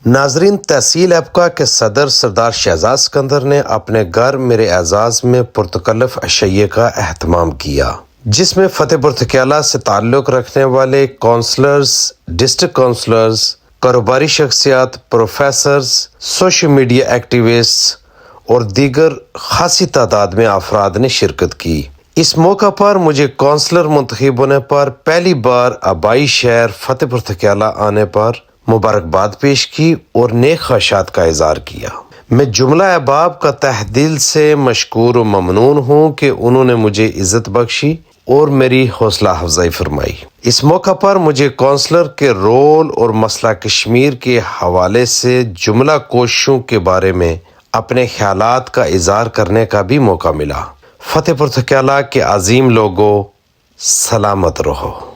ناظرین، تحصیل ایپکا کے صدر سردار شہزاد سکندر نے اپنے گھر میرے اعزاز میں پرتکلف اشیاء کا اہتمام کیا، جس میں فتح پور تھکیالہ سے تعلق رکھنے والے کونسلرز، ڈسٹرکٹ کونسلرز، کاروباری شخصیات، پروفیسرز، سوشل میڈیا ایکٹیوسٹس اور دیگر خاصی تعداد میں افراد نے شرکت کی۔ اس موقع پر مجھے کونسلر منتخب ہونے پر پہلی بار آبائی شہر فتح پور تھکیالہ آنے پر مبارکباد پیش کی اور نیک خواہشات کا اظہار کیا۔ میں جملہ احباب کا تہ دل سے مشکور و ممنون ہوں کہ انہوں نے مجھے عزت بخشی اور میری حوصلہ افزائی فرمائی۔ اس موقع پر مجھے کونسلر کے رول اور مسئلہ کشمیر کے حوالے سے جملہ کوششوں کے بارے میں اپنے خیالات کا اظہار کرنے کا بھی موقع ملا۔ فتح پور تھکیالہ کے عظیم لوگوں، سلامت رہو۔